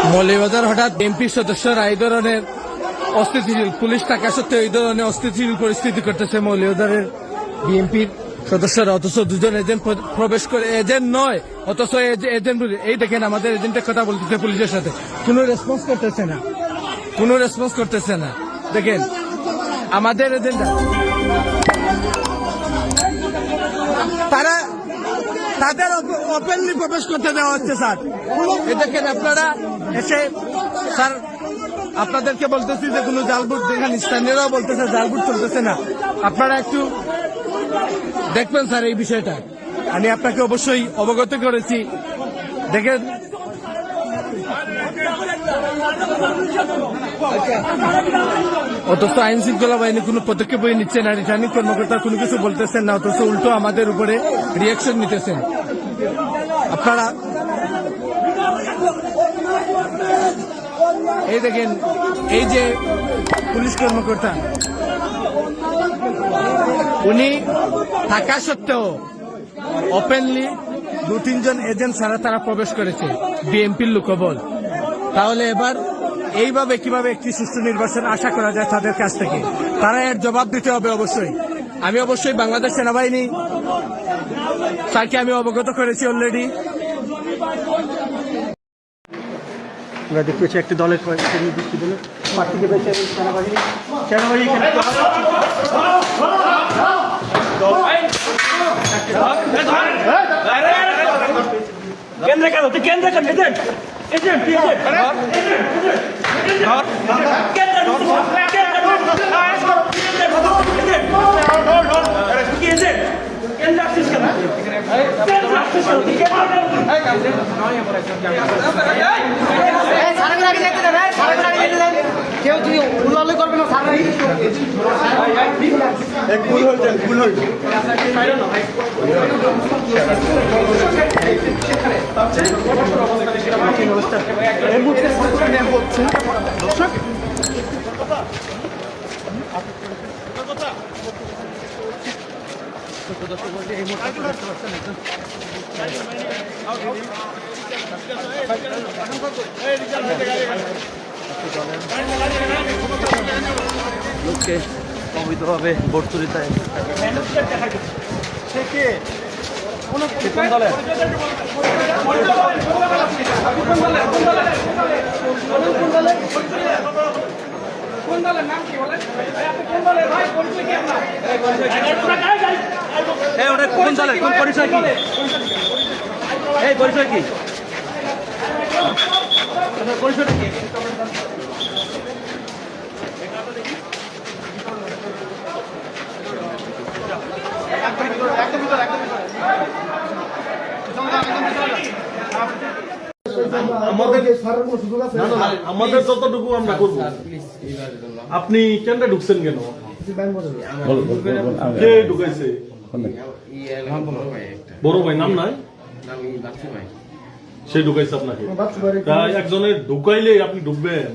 মৌলভীবাজার হঠাৎ এমপির সদস্যরা এই ধরনের অস্থিতিশীল, পুলিশ থাকা সত্ত্বেও এই ধরনের অস্থিতিশীল পরিস্থিতি করতেছে মৌলভীবাজারের বিএনপির সদস্যরা, অথচ দুজন এজেন্ট প্রবেশ করে, এজেন্ট নয় অথচ এজেন্ট। এই দেখেন আমাদের এজেন্টের কথা বলতেছে পুলিশের সাথে, কোনো রেসপন্স করতেছে না, কোনো রেসপন্স করতেছে না। দেখেন আমাদের এজেন্ট, তারা তাদের ওপেনলি প্রবেশ করতে দেওয়া হচ্ছে স্যার। এই দেখেন আপনারা এসে, স্যার আপনাদেরকে বলতেছি যে কোনো জালবুট, দেখেন স্থানীয়রাও বলতেছে জালবুট চলতেছে না, আপনারা একটু দেখবেন স্যার এই বিষয়টা। আমি আপনাকে অবশ্যই অবগত করেছি। দেখেন অথচ আইন শৃঙ্খলা বাহিনী কোনো পদক্ষেপই নিচ্ছে না, রিটার্নিং কর্মকর্তা কোনো কিছু বলতেছেন না, অথচ উল্টো আমাদের উপরে রিয়াকশন নিতেছেন। আপনারা এই দেখেন, এই যে পুলিশ কর্মকর্তা, উনি থাকা সত্ত্বেও ওপেনলি 2-3 জন এজেন্ট ছাড়া তারা প্রবেশ করেছে, বিএনপির লোকবল। তাহলে এবার এইভাবে কিভাবে একটি সুষ্ঠু নির্বাচন আশা করা যায় তাদের কাছ থেকে? তারা এর জবাব দিতে হবে অবশ্যই। আমি অবশ্যই বাংলাদেশ সেনাবাহিনী স্যারকে আমি অবগত করেছি অলরেডি। আমরা দেখতে পাচ্ছি একটি দলের প্রার্থীকে পেয়েছে সেনাবাহিনী। কেন্দ্র কেন কেন্দ্র কেন এজেন্ট এজেন্ট কেউ যদি উল্লাল করবে না লোককে অবৈধভাবে বর্তুরিতায় কোন দলের নাম কি বলেন? কোন দলের কোন পরিচয় কি? এই পরিচয় কি? পরিচয়টা কি? আমাদের যতটুকু আমরা করবো। আপনি কেন ঢুকছেন কেন? কে ঢুকাইছে? বড় ভাই নাম নাই, সে ঢুকাইছে আপনাকে? একজনের ঢুকাইলে আপনি ঢুকবেন?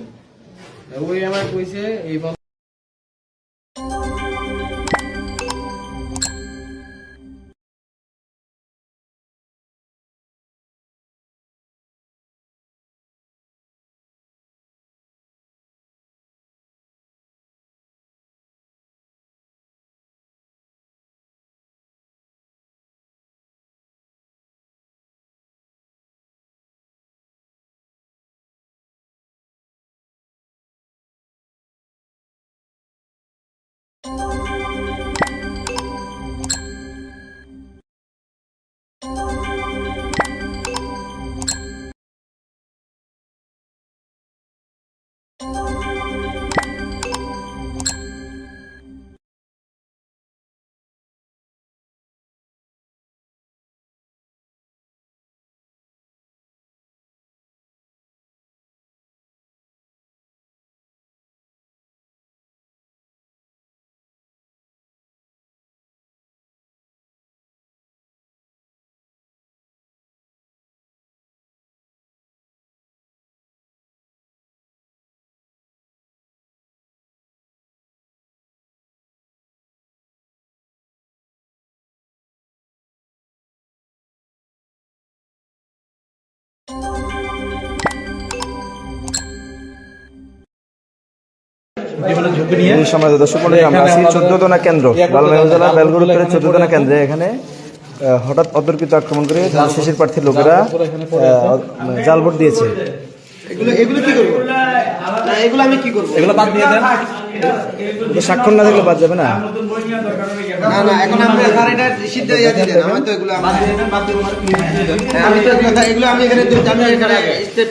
ওই আমার কইছে এই সমাজের দর্শক মণ্ডলী, আমরা আছি 14 কেন্দ্র, লালমাই জেলা বেলগড় উত্তরের 14 কেন্দ্রে। এখানে হঠাৎ অতর্কিত আক্রমণ করে শিশির প্রার্থীর লোকেরা জাল ভোট দিয়েছে। এগুলো কি করবো? এগুলো আমি কি করবো? এগুলো বাদ দিয়ে দেন, স্বাক্ষর না থাকলে বাদ যাবে না। না এখন আপনি এটা সিদ্ধ ইয়ে দিলেন, আমি তো এগুলো আমি তো এগুলো আমি এখানে আমি এখানে স্টেপ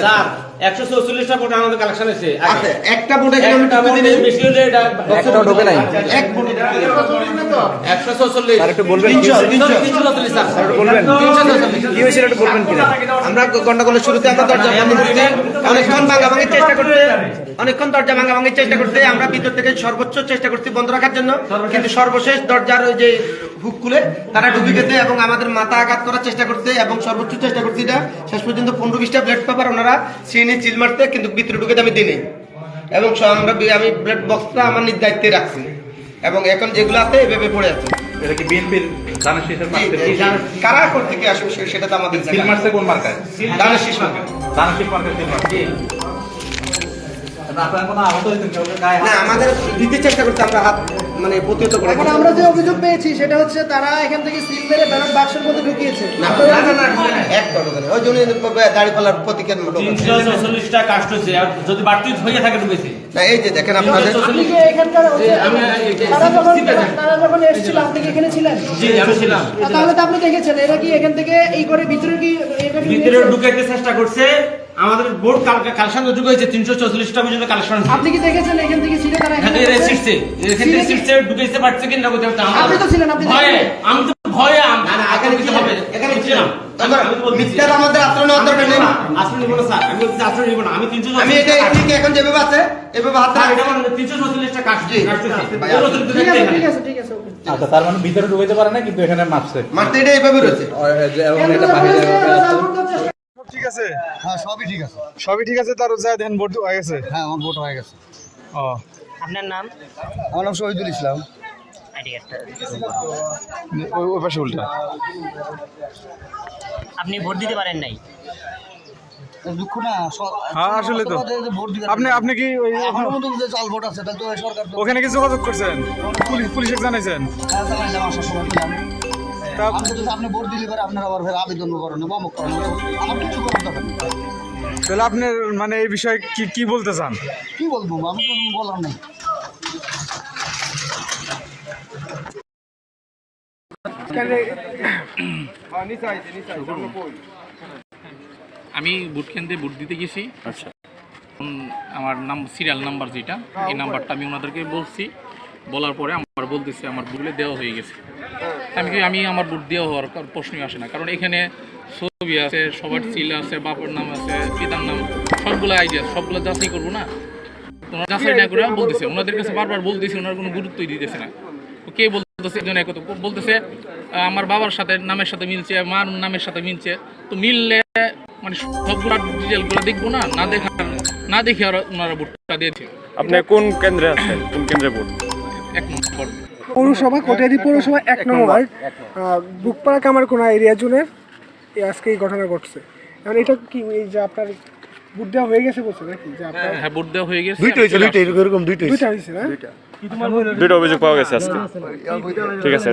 স্যার 144টা ভোট আমাদের কালেকশন হয়েছে। আচ্ছা একটা ভোটে এখানে আমি টাকা দিই বেশি হলে এটা একটাও ঢোকে নাই। এক ভোটে 144 আর একটু বলবেন, 344 স্যার একটু বলবেন কি হয়েছিল, একটু বলবেন কিনা? আমরা গন্ডগোলের শুরুতে আমরা দরজা বন্ধ করতে অনেকক্ষণ ভাঙাভাঙির চেষ্টা করতে অনেকক্ষণ দরজা ভাঙাভাঙির চেষ্টা করতে আমরা ভিতর থেকে সর্বোচ্চ চেষ্টা করছি বন্ধ রাখার জন্য, কিন্তু সর্বশেষ দরজার ওই যে হুক খুলে তারা ঢুকে গেছে এবং আমাদের মাথা আঘাত করার চেষ্টা করতে এবং সর্বোচ্চ চেষ্টা করছি এটা শেষ পর্যন্ত 15-20টা ব্লেড পেপার ওনারা সিনে চিল মারতে, কিন্তু ভিতরে ঢুকে আমি দিই এবং আমি ব্লেড বক্সটা আমার নিজ দায়িত্বে রাখছি এবং এখন যেগুলো আছে এভাবে পড়ে আছে। এটা কি বিএনপির দানের শীষের মার্কা? কারা কোথা থেকে আসবে সেটা তো আমাদের সিল মারছে কোন মার্কায়? দানের শীষ মার্কা। দানের শীষ মার্কা সিল মারছে। আপনার কোনো আহত হয়েছেন কেউ গায়ে? না, আমাদের দিতে চেষ্টা করতে আমরা হাত মানে প্রতিহত করে। এখন আমরা যে অভিযোগ পেয়েছি সেটা হচ্ছে তারা এখান থেকে সিল মেরে ব্যালট বাক্সের মধ্যে ঢুকিয়েছে। না এক টটো দেন ওই জন্য দাড়িপাল্লার প্রতীকের লোক আছে। 344টা কাস্ট হয়েছে, আর যদি বাড়তি হয়ে থাকে ঢুকেছে। না এই যে দেখেন আপনাদের আপনি কি এখানকার তারা যখন এসেছিল আপনি কি এখানে ছিলেন? জি আমি ছিলাম। তাহলে তো আপনি দেখেছেন এরা কি এখান থেকে এই করে ভিতরে কি এটা কি ভিতরে ঢুকাইতে চেষ্টা করছে। আমাদের বোর্ড কালেকশন ঢুকে হয়েছে 344টা পর্যন্ত কালেকশন। আপনি কি দেখেছেন এখান থেকে ছিল তারা এখান থেকে শিখছে, এখান থেকে শিখছে ঢুকাইতে পারছে কিনা বলতে পারছে। আপনি তো ছিলেন, আপনি ভয়ে আমি তো ভয়ে না না এখানে কি হবে? এখানে ছিলাম। মিথ্যার আমাদের আশ্রয় নেওয়ার দরকার নেই। আশ্রয় নিব না স্যার, আমি বলছি আশ্রয় নিব না। আমি 344 আমি এটা ঠিক এখন যেভাবে আছে এভাবে হাত স্যার, ধরে এটা মানে 344টা কাস্ট জি। ঠিক আছে ঠিক আছে ওকে। আচ্ছা, তার মানে ভিতরে ঢুকাইতে পারে না, কিন্তু এখানে মারছে। মারতে এটা এইভাবে রয়েছে। ঠিক আছে, হ্যাঁ সবই ঠিক আছে। সবই ঠিক আছে, তার যা দেখেন ভোট হয়ে গেছে। হ্যাঁ আমার ভোট হয়ে গেছে। ও আপনার নাম? আমার নাম শহীদুল ইসলাম। আইডি কার্ডটা। ওই পাশে উল্টা। আপনি ভোট দিতে পারেন নাই? দুঃখ না হ্যাঁ আসলে তো ভোট দিতে আপনি কি ওই এখনো পর্যন্ত যে চাল ভোট আছে তাহলে তো সরকার তো ওখানে কি যোগাযোগ করছেন? পুলিশে জানাইছেন? হ্যাঁ জানাইলাম, আসার সময় দিলাম। তা আমি তো আপনি ভোট দিলে পরে আপনারা আবার ফের আবেদন করেন বা অমুক করেন, আমার কিছু করার দরকার নেই। তাহলে আপনি মানে এই বিষয়ে কি বলতে চান? কি বলবো, আমি তো বলার নেই। আমি ভোট কেন্দ্রে ভোট দিতে গেছি। আচ্ছা, আমার সিরিয়াল নাম্বার যেটা, এই নাম্বারটা আমি ওনাদেরকে বলছি। বলার পরে আমার বলতেছে আমার ভোটগুলো দেওয়া হয়ে গেছে। আমি আমার ভোট দেওয়া হওয়ার প্রশ্নই আসে না, কারণ এখানে ছবি আছে, সবার সিল আছে, বাবার নাম আছে, পিতার নাম, সবগুলো আইডিয়া, সবগুলো যাচাই করবো না। ওনারা যাচাই না করে বলতেছে, ওনাদের কাছে বারবার বলতেছে, ওনার কোনো গুরুত্বই দিতেছে না। কে বলতেছে, একজন এক বলতেছে আমার বাবার সাথে নামের সাথে মিলছে, মার নামের সাথে মিলছে, তো মিললে মানে সবগুলো ডিটেলগুলো দেখবো না, না দেখে আর ওনারা ভোটটা দিয়েছে। আপনি কোন কেন্দ্রে আছেন? কোন কেন্দ্রে ভোট? 1 নম্বর পৌরসভা কটিয়াদি পৌরসভা 1 নম্বর বুকপাড়া কামারকোনা এরিয়া জোনের আজকে এই ঘটনা ঘটছে। এখন এটা কি এই যে আপনার ভোট দেওয়া হয়ে গেছে বলছে নাকি? যে আপনার হ্যাঁ, ভোট দেওয়া হয়ে গেছে। দুইটা এরকম দুইটা দুইটা হয়েছে না? দুটো অভিযোগ পাওয়া গেছে আজকে। ঠিক আছে,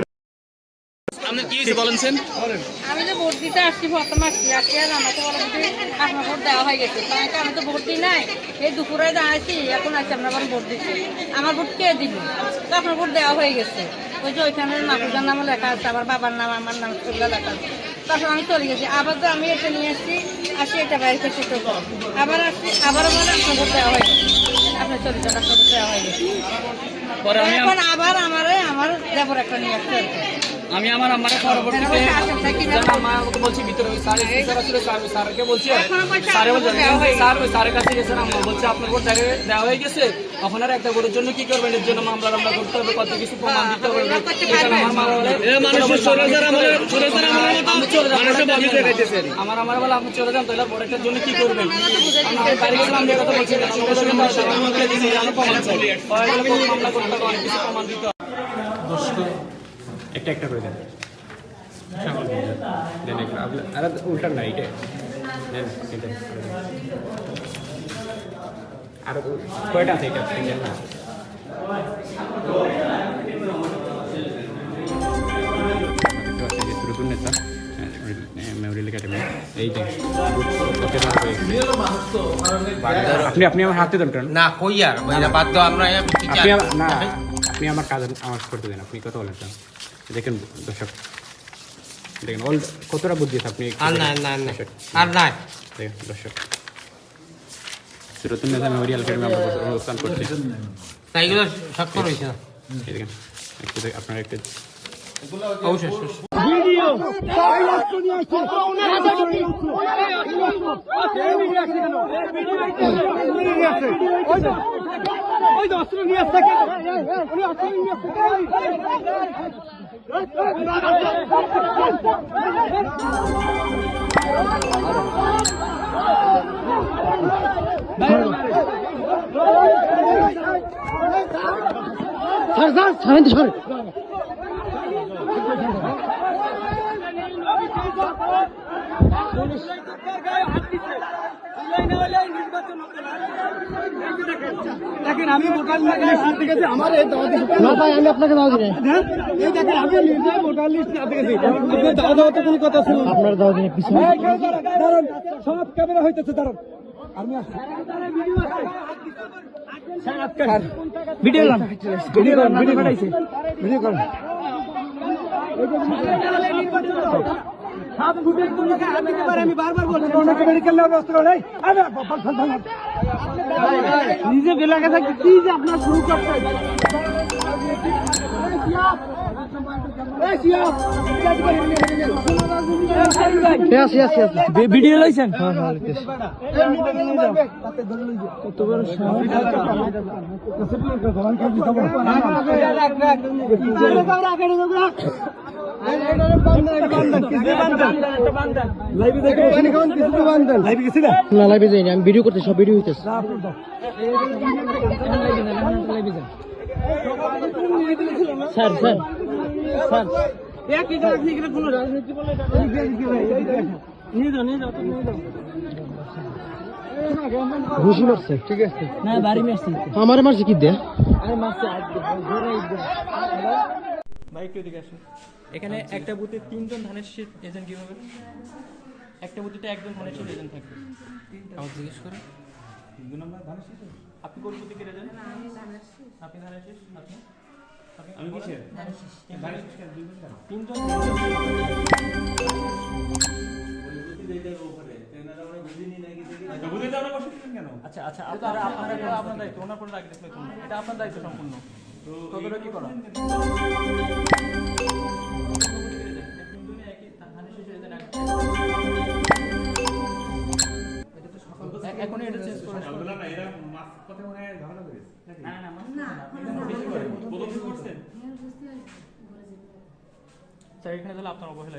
আপনি কি বলেছেন? আমি তো ভোট দিতে আসছি, ভোট মারছি আজকে, আর আমাকে বলা আপনার ভোট দেওয়া হয়ে গেছে। আমি তো ভোট দিই নাই, এই দুপুরে দাঁড়াইছি, এখন আসছি আপনার ভোট দিচ্ছি। আমার ভোট কে দিল? তো আপনার ভোট দেওয়া হয়ে গেছে। ওই যে ওইখানে মাপুজার নামও লেখা আছে, আমার বাবার নাম, আমার নাম, সেগুলো লেখা আছে। তখন আমি চলে গেছি, আবার তো আমি এটা নিয়ে আসি এটা বাইরে থেকে আবার আসছি, আবারও বলে আপনার ভোট দেওয়া হয়ে গেছে, আপনার চলে যান, আপনার ভোট দেওয়া হয়ে গেছে। এখন আবার আমার দেবর একটা নিয়ে আসতে হবে। আমি আমার পরবর্তীতে আমাকে বলছি ভিতরে ওই স্যার আসলে স্যারকে বলছি, স্যারে বলছে স্যার ওই স্যারের কাছে গেছেন, আমরা বলছি আপনার ভোট দেওয়া হয়ে গেছে, এখন আর একটা ভোটের জন্য কি করবেন, এর জন্য মামলা করতে হবে, কত কিছু প্রমাণ দিতে হবে। আমার বলে আপনি চলে যান, তাহলে ভোটের জন্য কি করবেন? মামলা করতে হবে, অনেক কিছু প্রমাণ দিতে হবে। একটা করে দেন, উল্টা না, এটা আর কয়টা আছে এটা নতুন নেতা মেমোরিয়াল একাডেমি এই যে আপনি আপনি আমার হাতে ধরতেন না কই আর বাদ দাও আমরা আপনি না আপনি আমার কাজ আমার করতে দেন আপনি কথা বলেন দেখেন দর্শক দেখেন অল কতটা বুদ্ধি আছে আপনি আর না দেখেন দর্শক নতুন নেতা মেমোরিয়াল একাডেমি আমরা অনুষ্ঠান করছি তাই এগুলো স্বাক্ষর হয়েছে এই দেখেন একটু আপনার একটা অবশ্যই দেখেন আমি ভোটার লিস্ট হাতে গেছি আমার এই দাওয়া না ভাই আমি আপনাকে দাওয়া দিই এই দেখেন আমি নিজে ভোটার লিস্ট হাতে গেছি আপনি দাওয়া দেওয়া তো কোনো কথা ছিল আপনার দাওয়া দিন পিছনে দাঁড়ান সব ক্যামেরা হইতেছে দাঁড়ান আমি ভিডিও পাঠাইছে ভিডিও করেন আমি বারবার বলছি নিজে বেলাকে থাকি কি যে আপনার শুরু করতে ভিডিও লাইছেন কত বড় লাইভে যাইনি আমি ভিডিও করতে সব ভিডিও হইতেছে স্যার স্যার স্যার ঘুষি মারছে ঠিক আছে না বাড়ি মারছে আমার মারছে কি দে আরে মারছে ভাই একটু এদিকে আসুন এখানে একটা বুথে 3 জন ধানের শীষ এজেন্ট কি হবে একটা বুথে একজন ধানের শীষ এজেন্ট থাকবে আমার জিজ্ঞেস করে 3 নম্বর ধানের শীষ আপনি কোন বুথে এজেন্ট না আমি ধানের শীষ আপনি ধানের শীষ আপনি আমি কিসের ধানের শীষ ধানের শীষ কেন 3 জন আচ্ছা আচ্ছা আপনারা আপনার দায়িত্ব ওনার পরে রাখি দেখলে এটা আপনার দায়িত্ব সম্পূর্ণ কতটা কি করা এখন এটা চেঞ্জ করে না এরা মাছ কথা মনে হয় ঝামেলা করে না না না প্রথম করছেন স্যার এখানে তাহলে আপনার অবহেলা